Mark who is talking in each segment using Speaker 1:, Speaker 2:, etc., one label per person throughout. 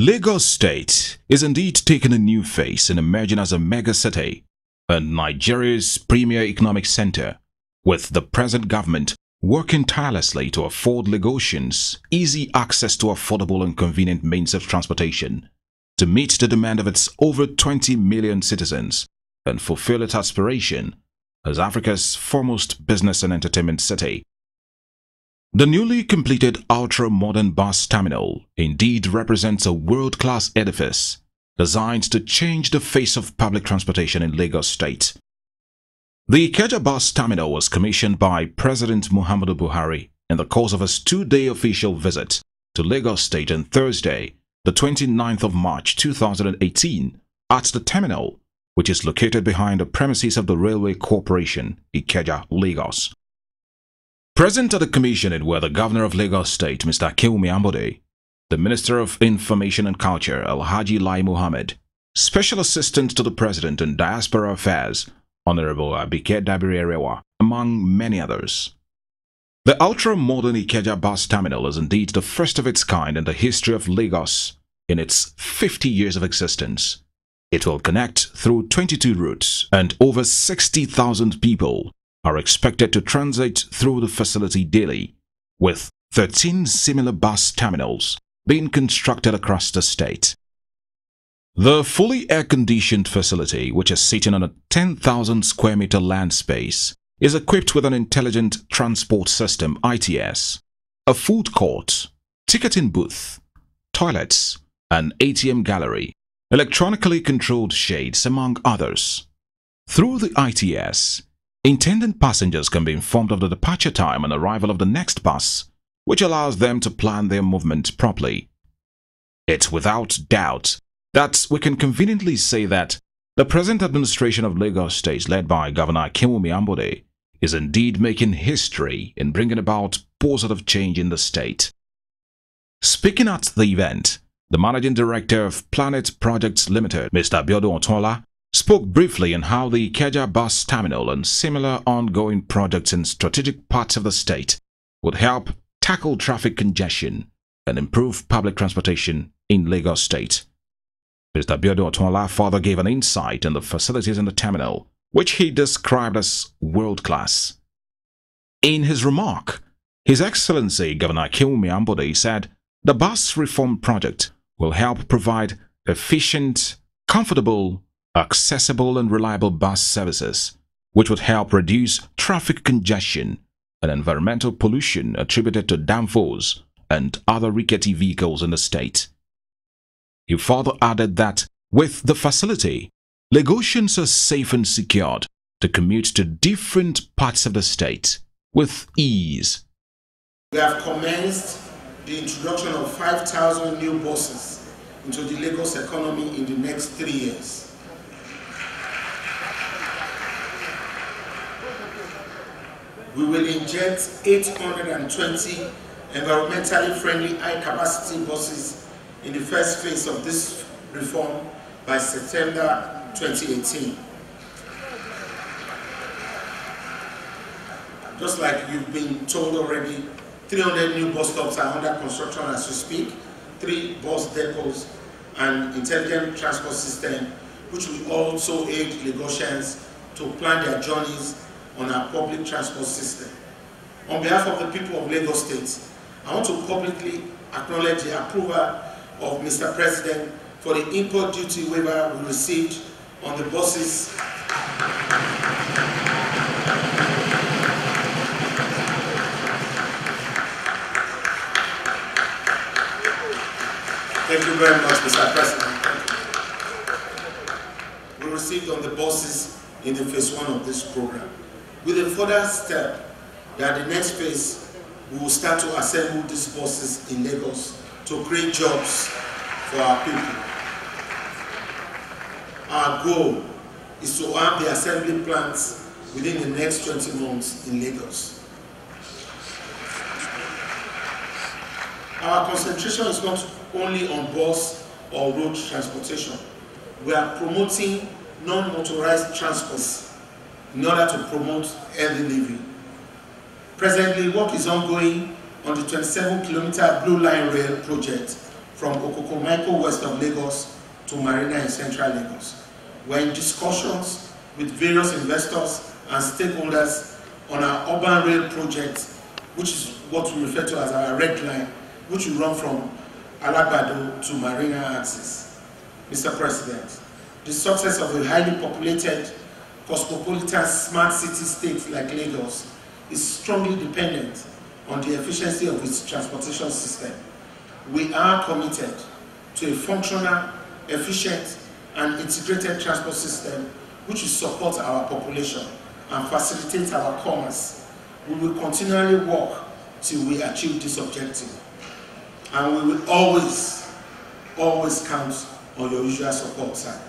Speaker 1: Lagos State is indeed taking a new face in emerging as a mega city and Nigeria's premier economic center, with the present government working tirelessly to afford Lagosians easy access to affordable and convenient means of transportation to meet the demand of its over 20 million citizens and fulfill its aspiration as Africa's foremost business and entertainment city. The newly completed ultra-modern bus terminal indeed represents a world-class edifice designed to change the face of public transportation in Lagos State. The Ikeja bus terminal was commissioned by President Muhammadu Buhari in the course of his two-day official visit to Lagos State on Thursday, the 29th of March 2018, at the terminal, which is located behind the premises of the Railway Corporation, Ikeja, Lagos. Present at the commissioning were the Governor of Lagos State, Mr. Muhammadu, the Minister of Information and Culture, Alhaji Lai Mohammed, Special Assistant to the President on Diaspora Affairs, Honorable Abike Dabiri-Erewa, among many others. The ultra-modern Ikeja bus terminal is indeed the first of its kind in the history of Lagos in its 50 years of existence. It will connect through 22 routes, and over 60,000 people are expected to transit through the facility daily, with 13 similar bus terminals being constructed across the state. The fully air-conditioned facility, which is sitting on a 10,000 square meter land space, is equipped with an intelligent transport system (ITS), a food court, ticketing booth, toilets, an ATM gallery, electronically controlled shades, among others. Through the ITS, intending passengers can be informed of the departure time and arrival of the next bus, which allows them to plan their movement properly. It's without doubt that we can conveniently say that the present administration of Lagos State, led by Governor Muhammadu, is indeed making history in bringing about positive change in the state. Speaking at the event, the Managing Director of Planet Projects Limited, Mr. Otola, spoke briefly on how the Ikeja bus terminal and similar ongoing projects in strategic parts of the state would help tackle traffic congestion and improve public transportation in Lagos State. Mr. Otola further gave an insight on the facilities in the terminal, which he described as world-class. In his remark, His Excellency Governor Muhammadu said the bus reform project will help provide efficient, comfortable, accessible and reliable bus services, which would help reduce traffic congestion and environmental pollution attributed to danfos and other rickety vehicles in the state. He further added that with the facility, Lagosians are safe and secured to commute to different parts of the state with ease.
Speaker 2: We have commenced the introduction of 5,000 new buses into the Lagos economy in the next 3 years. We will inject 820 environmentally friendly high-capacity buses in the first phase of this reform by September 2018. Just like you've been told already, 300 new bus stops are under construction as we speak, 3 bus depots, and intelligent transport system, which will also aid Lagosians to plan their journeys on our public transport system. On behalf of the people of Lagos State, I want to publicly acknowledge the approval of Mr. President for the import duty waiver we received on the buses. Thank you very much, Mr. President. We received on the buses in the phase 1 of this program. With a further step that the next phase, we will start to assemble these buses in Lagos to create jobs for our people. Our goal is to have the assembly plants within the next 20 months in Lagos. Our concentration is not only on bus or road transportation. We are promoting non-motorized transports in order to promote air delivery. Presently, work is ongoing on the 27-kilometer Blue Line Rail project from Okokomaiko west of Lagos to Marina in central Lagos. We're in discussions with various investors and stakeholders on our urban rail project, which is what we refer to as our red line, which will run from Alagbado to Marina axis. Mr. President, the success of a highly populated, cosmopolitan, smart city state like Lagos is strongly dependent on the efficiency of its transportation system. We are committed to a functional, efficient, and integrated transport system which will support our population and facilitate our commerce. We will continually work till we achieve this objective. And we will always count on your usual support, sir.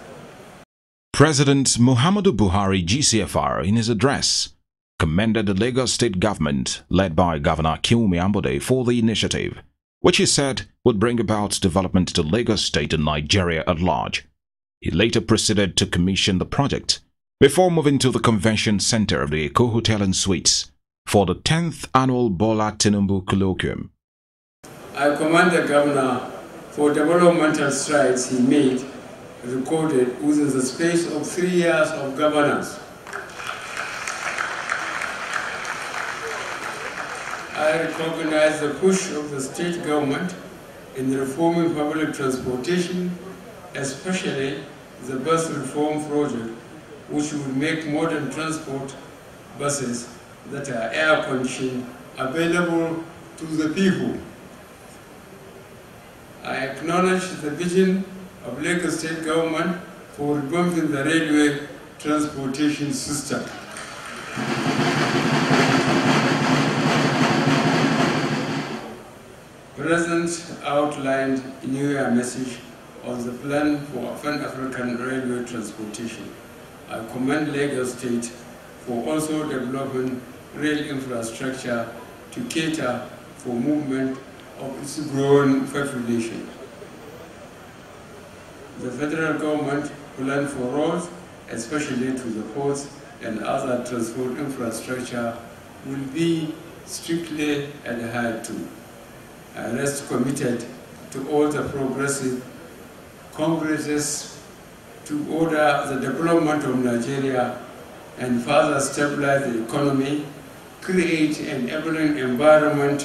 Speaker 1: President Muhammadu Buhari, GCFR, in his address, commended the Lagos state government, led by Governor Muhammadu, for the initiative, which he said would bring about development to Lagos state and Nigeria at large. He later proceeded to commission the project before moving to the convention center of the Eko Hotel and Suites for the 10th annual Bola Tinubu colloquium.
Speaker 3: I commend the governor for developmental strides he made, recorded within the space of 3 years of governance. I recognize the push of the state government in reforming public transportation, especially the bus reform project, which will make modern transport buses that are air-conditioned available to the people. I acknowledge the vision of Lagos state government for revamping the railway transportation system. The President outlined a New Year message on the plan for Pan-African railway transportation. I commend Lagos State for also developing rail infrastructure to cater for movement of its growing population. The federal government planned for roads, especially to the ports and other transport infrastructure, will be strictly adhered to. I rest committed to all the progressive congresses to order the development of Nigeria and further stabilize the economy, create an enabling environment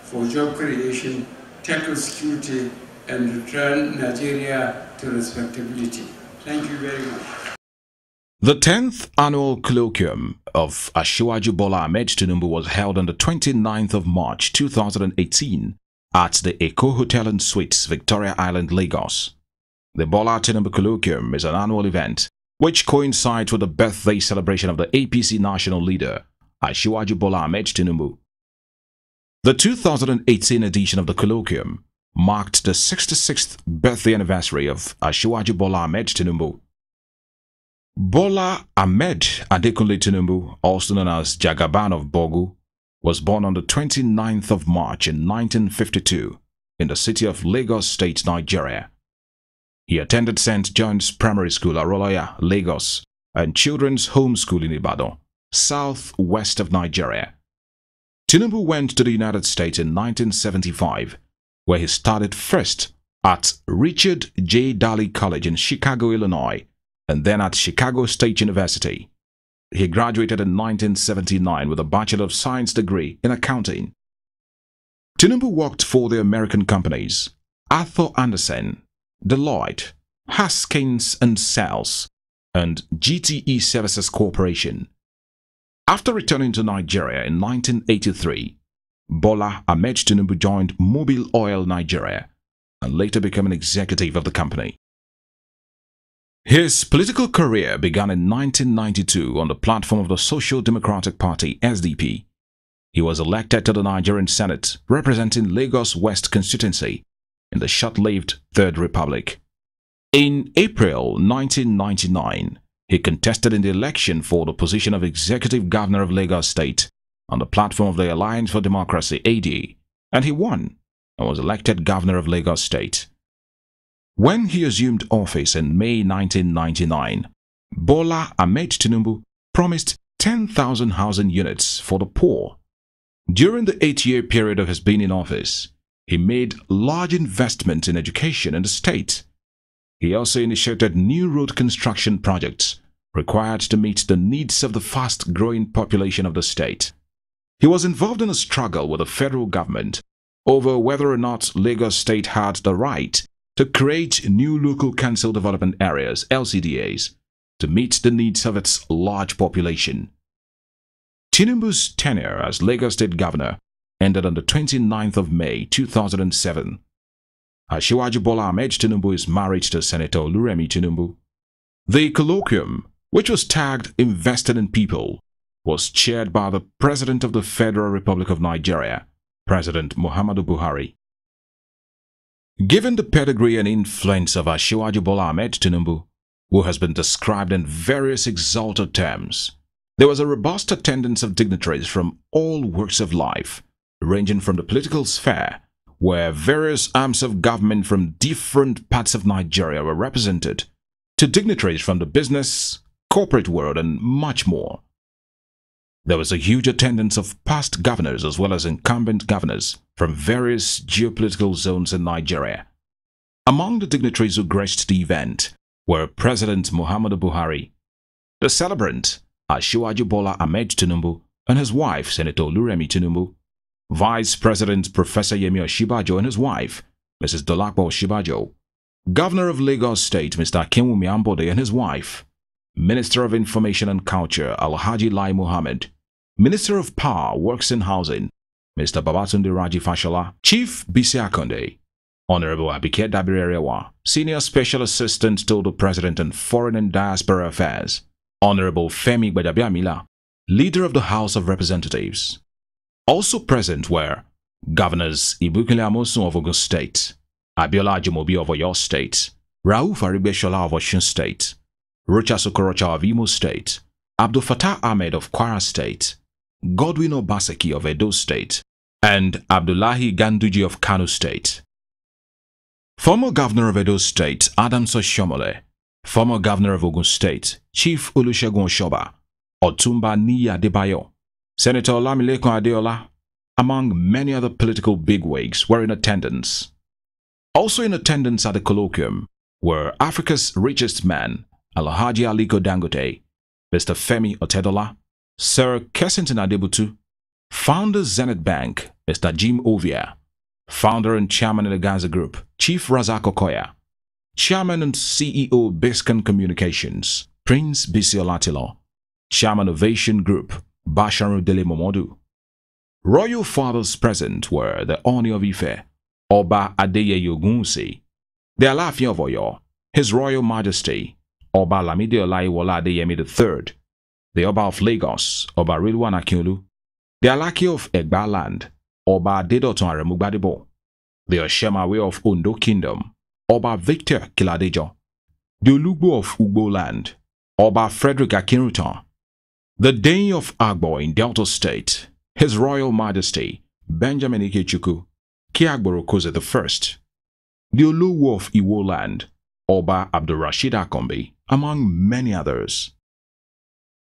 Speaker 3: for job creation, tackle security, and return Nigeria to respectability. Thank you very much.
Speaker 1: The 10th annual colloquium of Asiwaju Bola Ahmed Tinubu was held on the 29th of March 2018 at the Eko Hotel and Suites, Victoria Island, Lagos. The Bola Tinubu colloquium is an annual event which coincides with the birthday celebration of the APC national leader, Asiwaju Bola Ahmed Tinubu. The 2018 edition of the colloquium marked the 66th birthday anniversary of Asiwaju Bola Ahmed Tinubu. Bola Ahmed Adekunle Tinubu, also known as Jagaban of Bogu, was born on the 29th of March in 1952 in the city of Lagos State, Nigeria. He attended St. John's Primary School, Aroloya, Lagos, and Children's Home School in Ibadan, southwest of Nigeria. Tinubu went to the United States in 1975, where he studied first at Richard J. Daly College in Chicago, Illinois, and then at Chicago State University. He graduated in 1979 with a Bachelor of Science degree in accounting. Tinubu worked for the American companies Arthur Andersen, Deloitte, Haskins & Sells, and GTE Services Corporation. After returning to Nigeria in 1983, Bola Ahmed Tinubu joined Mobil Oil Nigeria and later became an executive of the company. His political career began in 1992 on the platform of the Social Democratic Party (SDP). He was elected to the Nigerian Senate, representing Lagos West constituency in the short-lived Third Republic. In April 1999, he contested in the election for the position of Executive Governor of Lagos State on the platform of the Alliance for Democracy (AD), and he won and was elected Governor of Lagos State. When he assumed office in May 1999, Bola Ahmed Tinubu promised 10,000 housing units for the poor. During the 8-year period of his being in office, he made large investments in education in the state. He also initiated new road construction projects required to meet the needs of the fast-growing population of the state. He was involved in a struggle with the federal government over whether or not Lagos State had the right to create new local council development areas, LCDAs, to meet the needs of its large population. Tinubu's tenure as Lagos State Governor ended on the 29th of May 2007. Asiwaju Bola Ahmed Tinubu is married to Senator Oluremi Tinubu. The colloquium, which was tagged Invested in People, was chaired by the President of the Federal Republic of Nigeria, President Muhammadu Buhari. Given the pedigree and influence of Asiwaju Bola Ahmed Tinubu, who has been described in various exalted terms, there was a robust attendance of dignitaries from all walks of life, ranging from the political sphere, where various arms of government from different parts of Nigeria were represented, to dignitaries from the business, corporate world, and much more. There was a huge attendance of past governors as well as incumbent governors from various geopolitical zones in Nigeria. Among the dignitaries who graced the event were President Muhammadu Buhari, the celebrant Asiwaju Bola Ahmed Tinubu and his wife Senator Oluremi Tinubu, Vice President Professor Yemi Osinbajo and his wife Mrs. Dolapo Osinbajo, Governor of Lagos State Mr. Akinwumi Ambode and his wife, Minister of Information and Culture Alhaji Lai Mohammed, Minister of Power, Works and Housing Mr. Babatunde Raji Fashola, Chief Bisi Akonde, Honorable Abike Dabirerewa, Senior Special Assistant to the President on Foreign and Diaspora Affairs, Honorable Femi Gbadabiamila, Leader of the House of Representatives. Also present were Governors Ibukile Amosun of Ogun State, Abiola Ajimobi of Oyo State, Rauf Aribeshola of Osun State, Rocha Sokorocha of Imo State, Abdul Fattah Ahmed of Kwara State, Godwin Obaseki of Edo State, and Abdullahi Ganduji of Kano State. Former Governor of Edo State Adams Oshomole, former Governor of Ogun State Chief Olusegun Oshoba, Otumba Niyi Adebayo, Senator Olamilekun Adeola, among many other political bigwigs were in attendance. Also in attendance at the colloquium were Africa's richest man, Alhaji Aliko Dangote, Mr. Femi Otedola, Sir Kensington Adebutu, Founder Zenith Bank, Mr. Jim Ovia, Founder and Chairman of the Gaza Group, Chief Razak Okoya, Chairman and CEO Biscan Communications, Prince Bisi Olatilo, Chairman of Asian Group, Basharu Dele Momodu. Royal fathers present were the Oni of Ife, Oba Adeyeye Ogunwusi, the Alaafin of Oyo, His Royal Majesty, Oba Lamide Olaiwola Adeyemi III, the Oba of Lagos, Oba Rilwan Akiolu, the Alaki of Egba Land, Oba Adedoton Aremu Gbadebo, the Oshemawe of Ondo Kingdom, Oba Victor Kiladejo, the Olugbo of Ugbo Land, Oba Frederick Akinrutan, the Dane of Agbo in Delta State, His Royal Majesty Benjamin Ikechukwu Kiagboro Koze I, the Oluwo of Iwo Land, Oba Abdulrashid Akombe, among many others.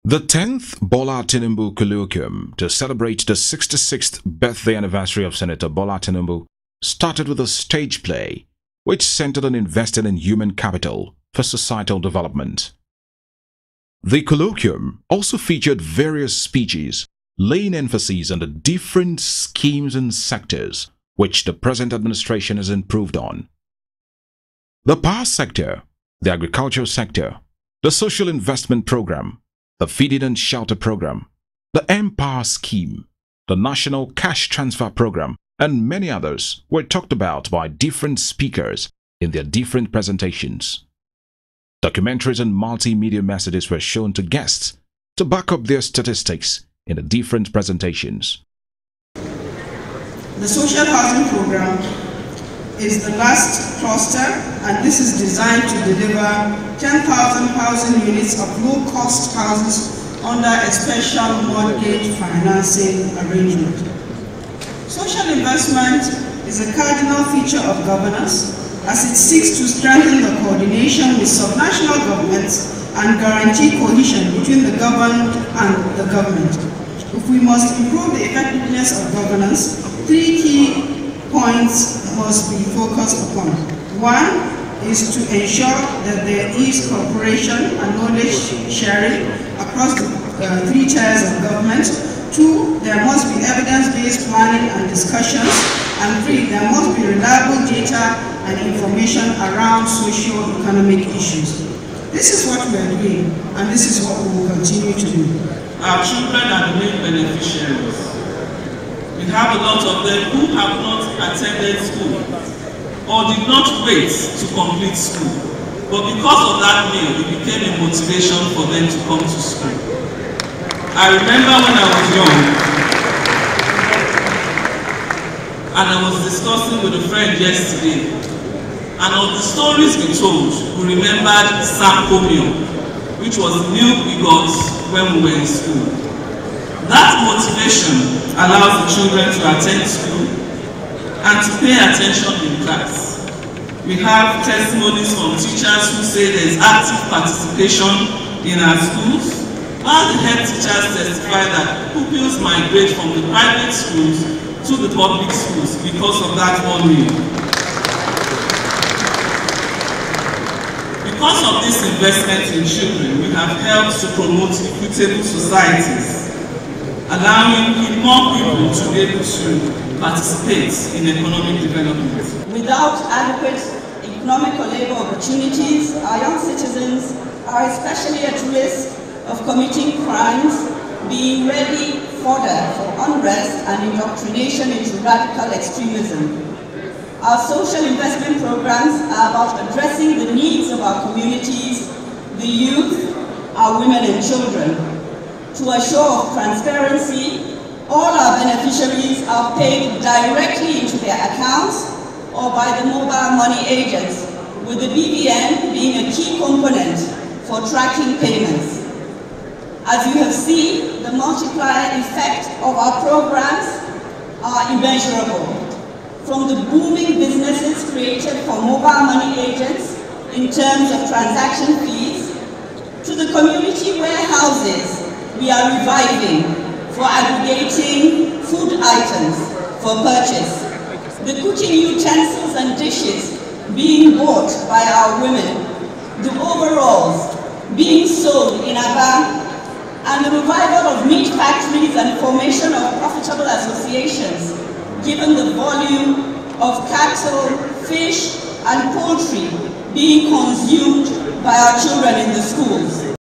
Speaker 1: The 10th Bola Tinubu colloquium to celebrate the 66th birthday anniversary of Senator Bola Tinubu started with a stage play which centered on investing in human capital for societal development. The colloquium also featured various speeches laying emphasis on the different schemes and sectors which the present administration has improved on. The power sector, the agricultural sector, the social investment program, the feeding and shelter program, the Empower scheme, the national cash transfer program, and many others were talked about by different speakers in their different presentations. Documentaries and multimedia messages were shown to guests to back up their statistics in the different presentations.
Speaker 4: The social housing program is the last cluster, and this is designed to deliver 10,000 housing units of low-cost houses under a special mortgage financing arrangement. Social investment is a cardinal feature of governance as it seeks to strengthen the coordination with subnational governments and guarantee cohesion between the governed and the government. If we must improve the effectiveness of governance, 3 key points must be focused upon. One is to ensure that there is cooperation and knowledge sharing across the three tiers of government. Two, there must be evidence-based planning and discussions. And three, there must be reliable data and information around socio-economic issues. This is what we are doing, and this is what we will continue to do.
Speaker 5: Our children are the main beneficiaries. We have a lot of them who have not attended school or did not wait to complete school. But because of that meal, it became a motivation for them to come to school. I remember when I was young, and I was discussing with a friend yesterday, and of the stories we told, we remembered colloquium, which was the milk we got when we were in school. That motivation allows the children to attend school and to pay attention in class. We have testimonies from teachers who say there is active participation in our schools, while the head teachers testify that pupils migrate from the private schools to the public schools because of that one meal. Because of this investment in children, we have helped to promote equitable societies, allowing more people to be able to participate in economic development.
Speaker 6: Without adequate economic or labor opportunities, our young citizens are especially at risk of committing crimes, being ready fodder for unrest and indoctrination into radical extremism. Our social investment programs are about addressing the needs of our communities, the youth, our women and children. To assure of transparency, all our beneficiaries are paid directly into their accounts or by the mobile money agents, with the BVN being a key component for tracking payments. As you have seen, the multiplier effect of our programs are immeasurable. From the booming businesses created for mobile money agents in terms of transaction fees, to the community warehouses we are reviving for aggregating food items for purchase, the cooking utensils and dishes being bought by our women, the overalls being sold in Aba, and the revival of meat factories and formation of profitable associations, given the volume of cattle, fish, and poultry being consumed by our children in the schools.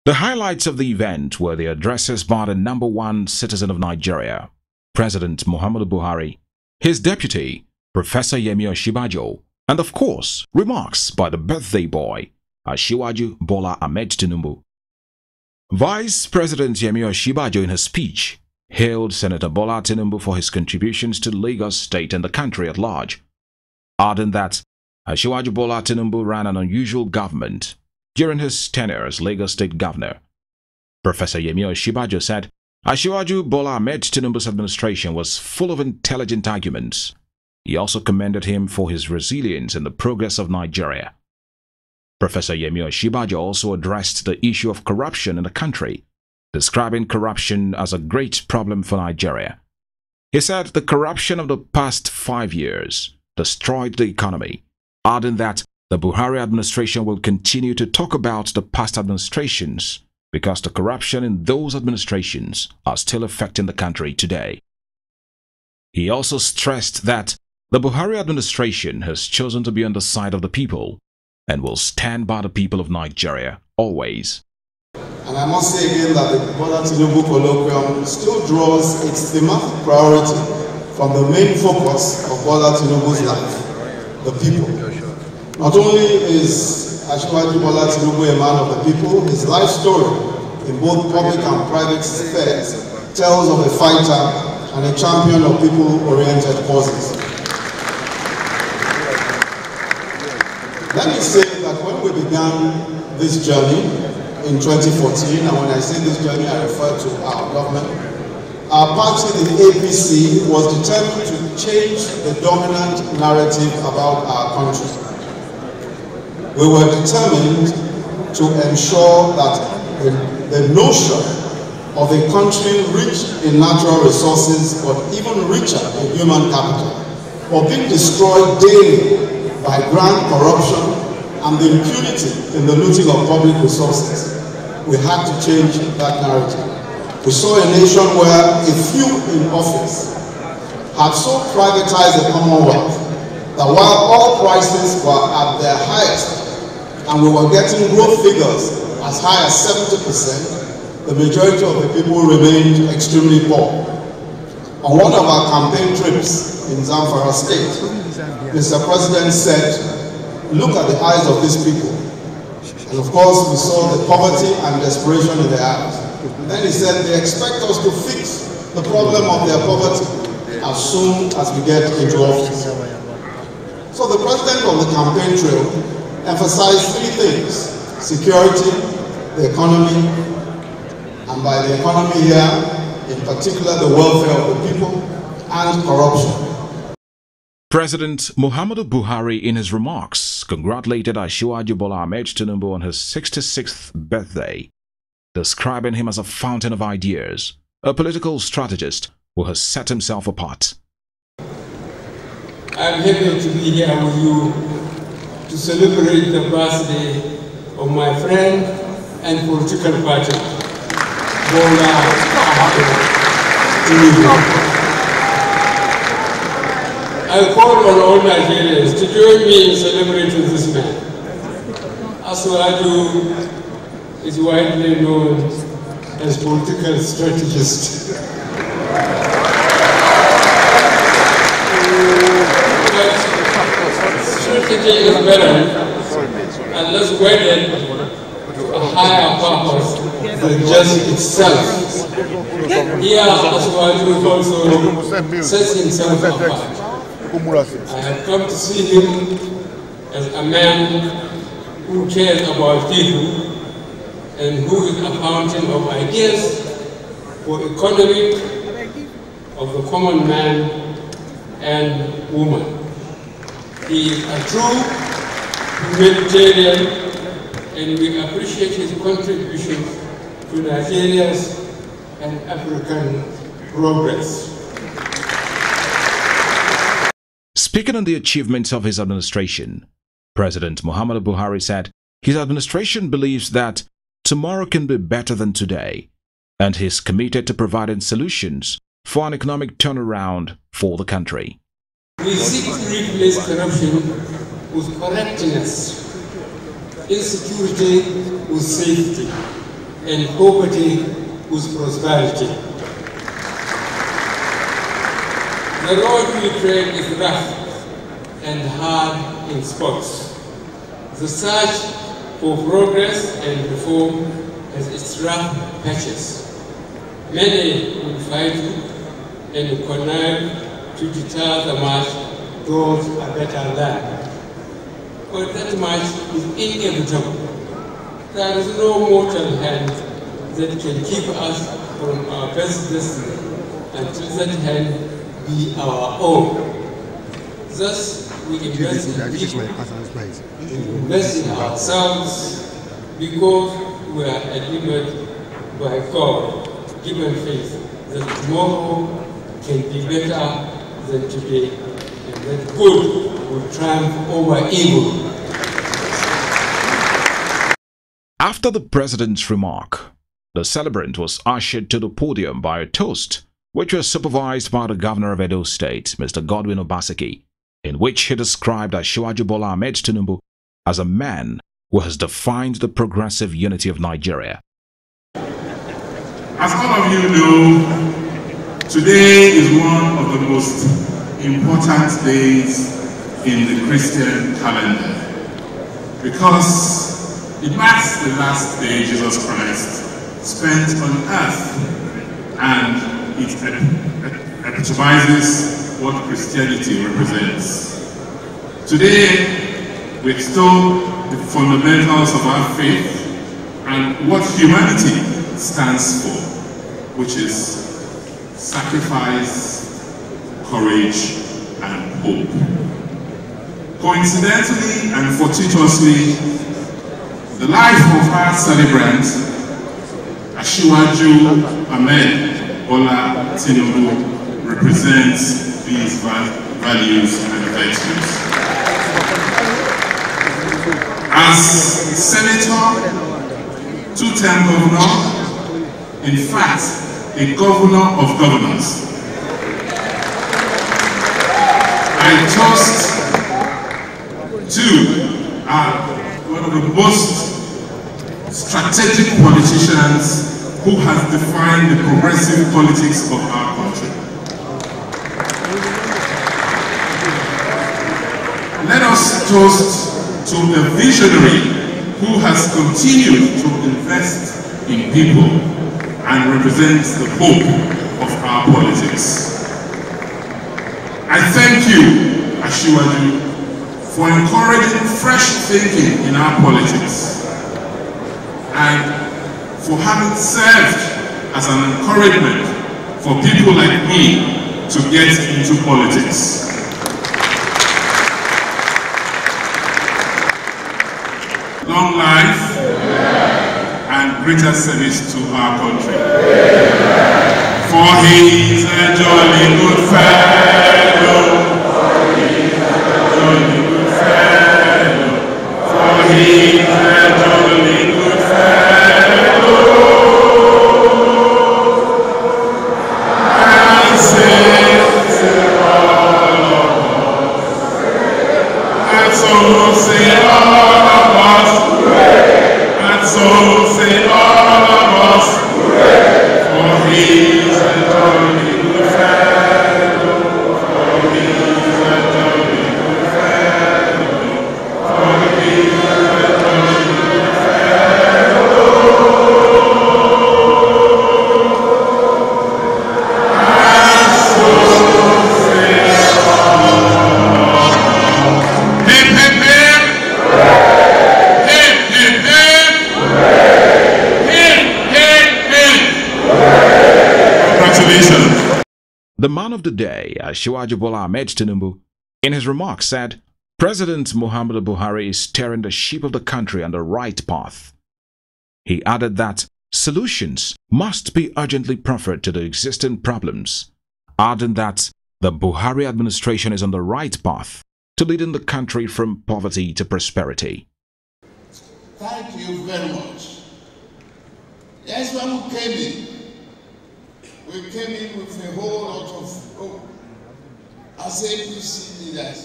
Speaker 1: The highlights of the event were the addresses by the #1 citizen of Nigeria, President Muhammadu Buhari, his deputy, Professor Yemi Osinbajo, and of course, remarks by the birthday boy, Asiwaju Bola Ahmed Tinubu. Vice President Yemi Osinbajo in his speech hailed Senator Bola Tinubu for his contributions to Lagos State and the country at large, adding that Asiwaju Bola Tinubu ran an unusual government during his tenure as Lagos State Governor. Professor Yemi Osinbajo said Asiwaju Bola Ahmed Tinubu's administration was full of intelligent arguments. He also commended him for his resilience in the progress of Nigeria. Professor Yemi Osinbajo also addressed the issue of corruption in the country, describing corruption as a great problem for Nigeria. He said the corruption of the past 5 years destroyed the economy, adding that the Buhari administration will continue to talk about the past administrations because the corruption in those administrations are still affecting the country today. He also stressed that the Buhari administration has chosen to be on the side of the people and will stand by the people of Nigeria always.
Speaker 7: And I must say again that the Bola Tinubu colloquium still draws its thematic priority from the main focus of Bola Tinubu's life, the people. Not only is Asiwaju Bola Tinubu a man of the people, his life story in both public and private spheres tells of a fighter and a champion of people-oriented causes. Let me say that when we began this journey in 2014, and when I say this journey, I refer to our government, our party, the APC, was determined to change the dominant narrative about our country. We were determined to ensure that the notion of a country rich in natural resources, but even richer in human capital, were being destroyed daily by grand corruption and the impunity in the looting of public resources. We had to change that narrative. We saw a nation where a few in office had so privatized the Commonwealth that while all prices were at their highest and we were getting growth figures as high as 70%, the majority of the people remained extremely poor. On one of our campaign trips in Zamfara State, Mr. President said, "Look at the eyes of these people." And of course, we saw the poverty and desperation in their eyes. And then he said, "They expect us to fix the problem of their poverty as soon as we get into office." So the president on the campaign trail emphasized three things: security, the economy, and by the economy here, in particular the welfare of the people, and corruption.
Speaker 1: President Muhammadu Buhari, in his remarks, congratulated Asiwaju Bola Ahmed Tinubu on his 66th birthday, describing him as a fountain of ideas, a political strategist who has set himself apart.
Speaker 3: I'm happy to be here with you to celebrate the birthday of my friend and political party, Bola Ahmed Tinubu. I call on all Nigerians to join me in celebrating this man. Asiwaju is widely known as political strategist. But strategy is better unless wedded to a higher purpose than just itself. Here, Asiwaju also sets himself apart. I have come to see him as a man who cares about people and who is a fountain of ideas for economy of the common man and woman. He is a true humanitarian, and we appreciate his contribution to Nigeria's and African progress.
Speaker 1: Speaking on the achievements of his administration, President Muhammadu Buhari said his administration believes that tomorrow can be better than today, and he is committed to providing solutions for an economic turnaround for the country.
Speaker 3: We seek to replace corruption with correctness, insecurity with safety, and poverty with prosperity. The road we tread is rough and hard in spots. The search for progress and reform has its rough patches. Many will fight and connive to deter the march towards a better land. But that march is inevitable. There is no mortal hand that can keep us from our best destiny until that hand be our own. Thus, we invest in people, invest in ourselves, because we are delivered by God, given faith that tomorrow can be better than today, and that good will triumph over evil.
Speaker 1: After the president's remark, the celebrant was ushered to the podium by a toast, which was supervised by the governor of Edo State, Mr. Godwin Obaseki, in which he described Asiwaju Bola Ahmed Tinubu as a man who has defined the progressive unity of Nigeria.
Speaker 8: As all of you know, today is one of the most important days in the Christian calendar, because it marks the last day Jesus Christ spent on earth, and it epitomizes what Christianity represents. Today, we extol the fundamentals of our faith and what humanity stands for, which is sacrifice, courage, and hope. Coincidentally and fortuitously, the life of our celebrant, Asiwaju Ahmed Bola Tinubu, represents these values and virtues. As senator, two-term governor, in fact, a governor of governors, I trust two are one of the most strategic politicians who has defined the progressive politics of our country. Let us toast to a visionary who has continued to invest in people and represents the hope of our politics. I thank you, Asiwaju, for encouraging fresh thinking in our politics and for having served as an encouragement for people like me to get into politics. Long life and greater service to our country. For he is a jolly good fellow. For he is a jolly good fellow. For he is a jolly good fellow. And say all of us. And so say all of us. And so say all of us. For he is a jolly good fellow. For he is a jolly good fellow. For he is a jolly good fellow. And so say all. Hip, hip, hip. Hip, hip, hip. Hip, hip, hip. Congratulations.
Speaker 1: The man of the day, Asiwaju Bola Ahmed Tinubu, in his remarks said, President Muhammadu Buhari is steering the ship of the country on the right path. He added that solutions must be urgently proffered to the existing problems, adding that the Buhari administration is on the right path to leading the country from poverty to prosperity.
Speaker 9: Thank you very much. Yes, when we came in with a whole lot of hope as APC leaders.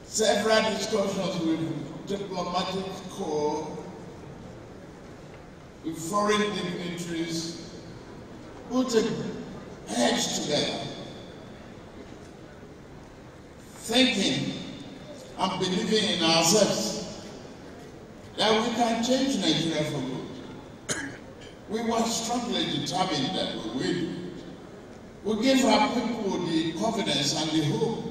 Speaker 9: Several discussions with diplomatic corps, with foreign dignitaries, put a heads together, thinking and believing in ourselves that we can change Nigeria for good. We were strongly determined that we will. We gave our people the confidence and the hope.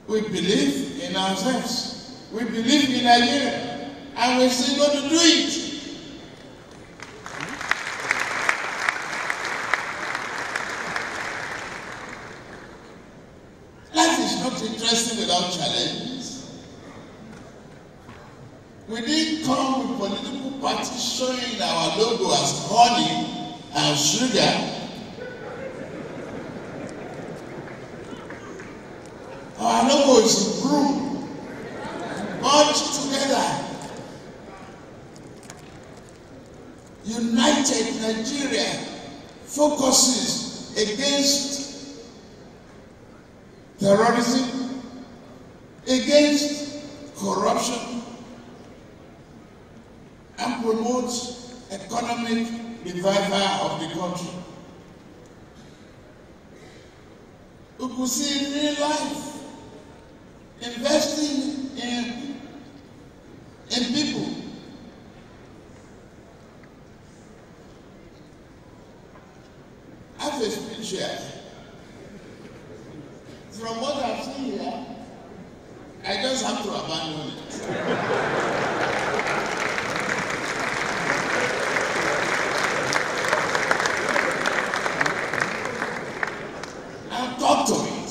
Speaker 9: We believe in ourselves. We believe in Nigeria. And we're still going to do it. Life is not interesting without challenges. We didn't come with political parties showing our logo as honey and sugar. Our logo is broom, bunched together. United Nigeria focuses against terrorism, against corruption, and promotes economic revival of the country. We could see in real life, investing in people. I have a speech here. From what I've seen here, I just have to abandon it. Talk to it.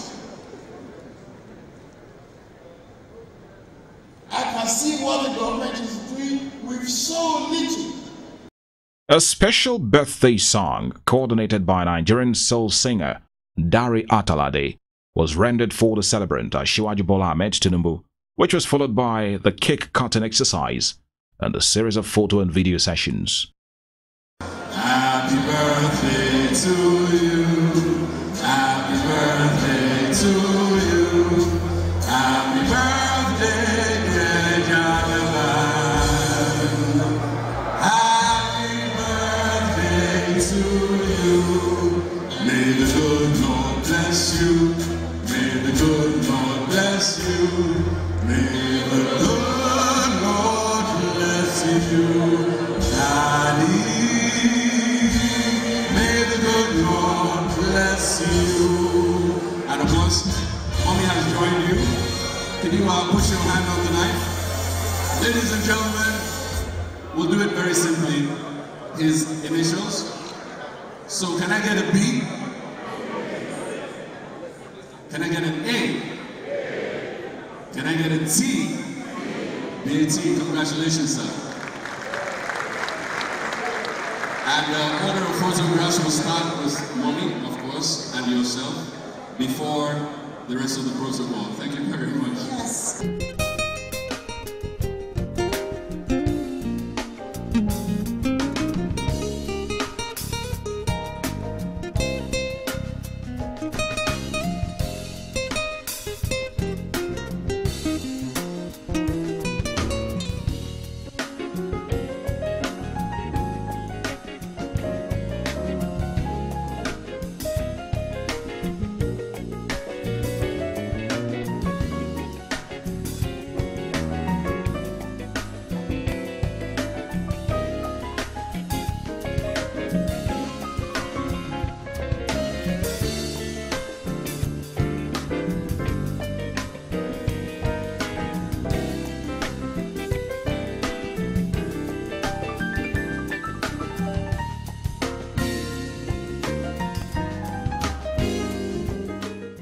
Speaker 9: I can see what the government is doing with so little.
Speaker 1: A special birthday song coordinated by Nigerian soul singer Dari Atalade was rendered for the celebrant Asiwaju Bola Ahmed Tinubu, which was followed by the cake cutting exercise and a series of photo and video sessions.
Speaker 10: Happy birthday to you. Happy birthday to you. Happy birthday, dear Jonathan. Happy birthday to you. May the good Lord bless you. May the good Lord bless you. May the good Lord bless you, Daddy. May the good Lord bless you. And of course, Mommy has joined you. Can you push your hand on the knife? Ladies and gentlemen, we'll do it very simply. His initials. So can I get a B? Can I get an A? Can I get a T? BAT, congratulations, sir. And order of photographs will start with Mommy, of course, and yourself, before the rest of the protocol. Thank you very much.
Speaker 6: Yes.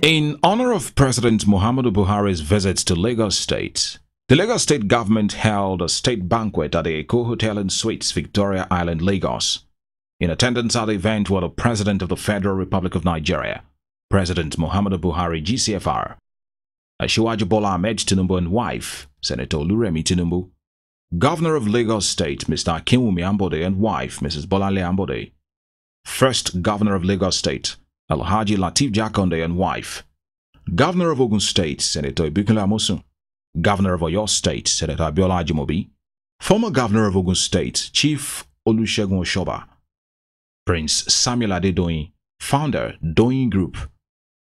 Speaker 1: In honor of President Muhammadu Buhari's visit to Lagos State, the Lagos State government held a state banquet at the Eko Hotel and Suites, Victoria Island, Lagos. In attendance at the event were the President of the Federal Republic of Nigeria, President Muhammadu Buhari GCFR, Asiwaju Bola Ahmed Tinubu and wife, Senator Oluremi Tinubu, Governor of Lagos State, Mr. Akinwumi Ambode and wife, Mrs. Bolale Ambode, First Governor of Lagos State, Alhaji Lateef Jakonde and wife, Governor of Ogun State, Senator Ibikunle Amosun, Governor of Oyo State, Senator Abiola Ajimobi, former Governor of Ogun State, Chief Olusegun Oshoba, Prince Samuel Adedoyin, founder, Doyin Group,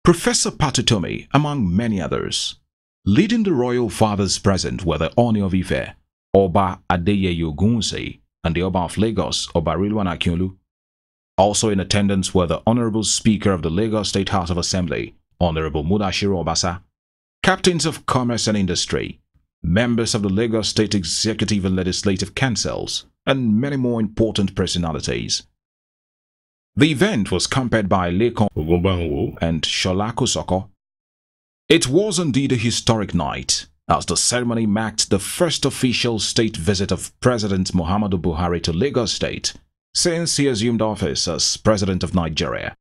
Speaker 1: Professor Patutome, among many others. Leading the royal fathers present were the Oni of Ife, Oba Adeyeye Ogunwusi, and the Oba of Lagos, Oba Rilwan Akinolu. Also in attendance were the Honorable Speaker of the Lagos State House of Assembly, Honorable Mudashiru Obasa, Captains of Commerce and Industry, members of the Lagos State Executive and Legislative Councils, and many more important personalities. The event was campaigned by Lekon Ogumbanwo and Shola Kosoko. It was indeed a historic night, as the ceremony marked the first official state visit of President Muhammadu Buhari to Lagos State since he assumed office as President of Nigeria.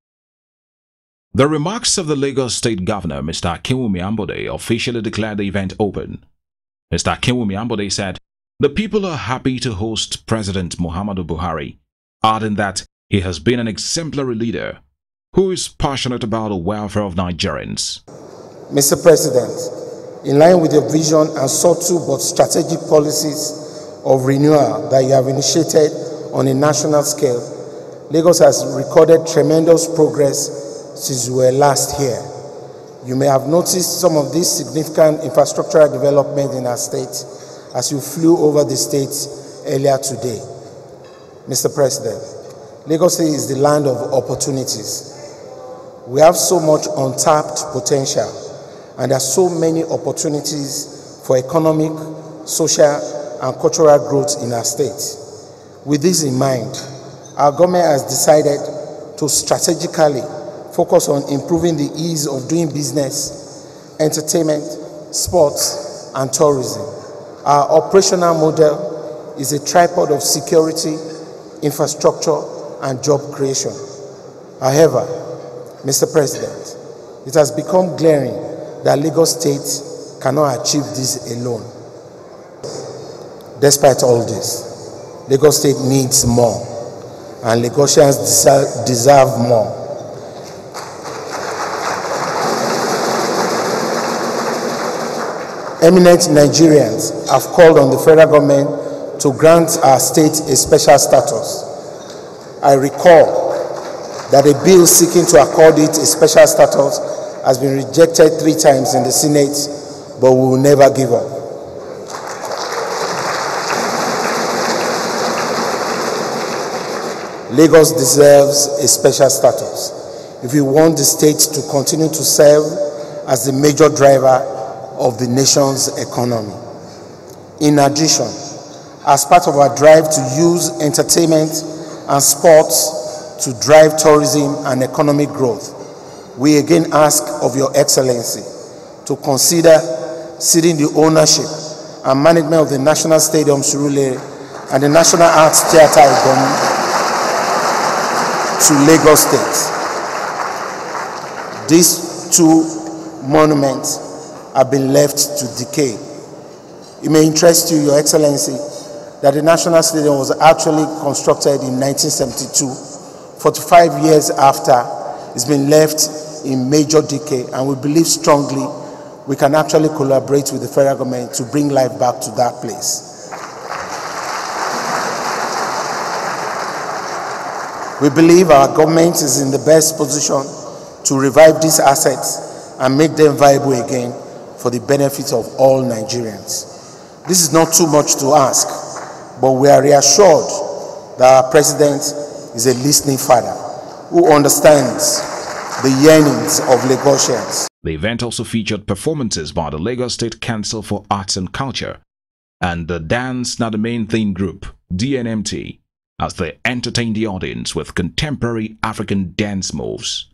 Speaker 1: The remarks of the Lagos State Governor, Mr. Akinwumi Ambode, officially declared the event open. Mr. Akinwumi Ambode said, "The people are happy to host President Muhammadu Buhari," adding that he has been an exemplary leader who is passionate about the welfare of Nigerians.
Speaker 11: Mr. President, in line with your vision and subtle but strategic policies of renewal that you have initiated on a national scale, Lagos has recorded tremendous progress since we were last here. You may have noticed some of these significant infrastructural developments in our state as you flew over the state earlier today. Mr. President, Lagos State is the land of opportunities. We have so much untapped potential, and there are so many opportunities for economic, social, and cultural growth in our state. With this in mind, our government has decided to strategically focus on improving the ease of doing business, entertainment, sports, and tourism. Our operational model is a tripod of security, infrastructure, and job creation. However, Mr. President, it has become glaring that Lagos State cannot achieve this alone. Despite all this, Lagos State needs more, and Lagosians deserve more. Eminent Nigerians have called on the federal government to grant our state a special status. I recall that a bill seeking to accord it a special status has been rejected 3 times in the Senate, but we will never give up. Lagos deserves a special status if we want the state to continue to serve as the major driver of the nation's economy. In addition, as part of our drive to use entertainment and sports to drive tourism and economic growth, we again ask of Your Excellency to consider ceding the ownership and management of the National Stadium Surulere and the National Arts Theatre Igomu to Lagos State. These 2 monuments have been left to decay. It may interest you, Your Excellency, that the National Stadium was actually constructed in 1972. 45 years after, it's been left in major decay, and we believe strongly we can actually collaborate with the federal government to bring life back to that place. We believe our government is in the best position to revive these assets and make them viable again for the benefit of all Nigerians. This is not too much to ask, but we are reassured that our president is a listening father who understands the yearnings of Lagosians.
Speaker 1: The event also featured performances by the Lagos State Council for Arts and Culture and the Dance Not the Main Thing group, DNMT, as they entertained the audience with contemporary African dance moves.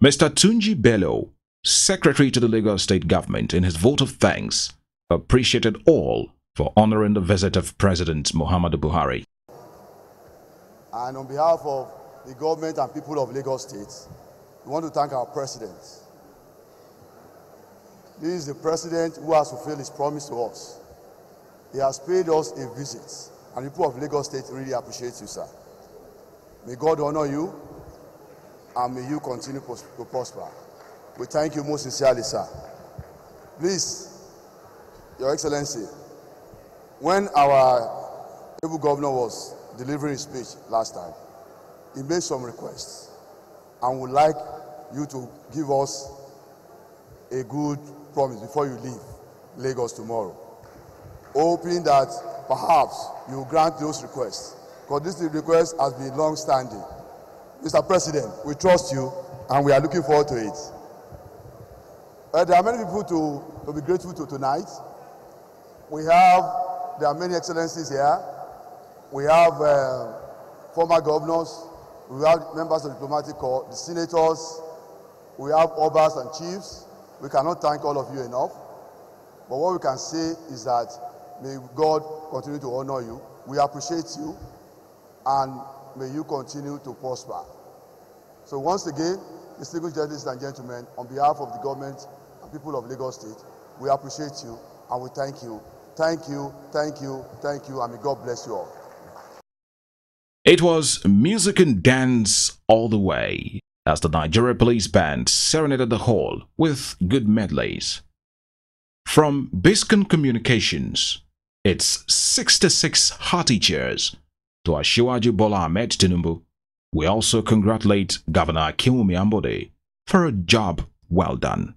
Speaker 1: Mr. Tunji Bello, Secretary to the Lagos State Government, in his vote of thanks, appreciated all for honoring the visit of President Muhammadu Buhari.
Speaker 12: And on behalf of the government and people of Lagos State, we want to thank our president. This is the president who has fulfilled his promise to us. He has paid us a visit, and the people of Lagos State really appreciate you, sir. May God honor you, and may you continue to prosper. We thank you most sincerely, sir. Please, Your Excellency, when our able governor was delivering his speech last time, he made some requests and would like you to give us a good promise before you leave Lagos tomorrow, hoping that perhaps you will grant those requests, because this request has been long-standing. Mr. President, we trust you and we are looking forward to it. There are many people to be grateful to tonight. There are many excellencies here. We have former governors, we have members of the diplomatic corps, the senators, we have obas and chiefs. We cannot thank all of you enough. But what we can say is that may God continue to honor you. We appreciate you, and may you continue to prosper. So once again, distinguished ladies and gentlemen, on behalf of the government and people of Lagos State, we appreciate you and we thank you. Thank you, thank you, thank you, and may God bless you all.
Speaker 1: It was music and dance all the way as the Nigeria Police Band serenaded the hall with good medleys. From Biscayne Communications, it's 66 hearty cheers to Asiwaju Bola Ahmed Tinubu. We also congratulate Governor Akinwumi Ambode for a job well done.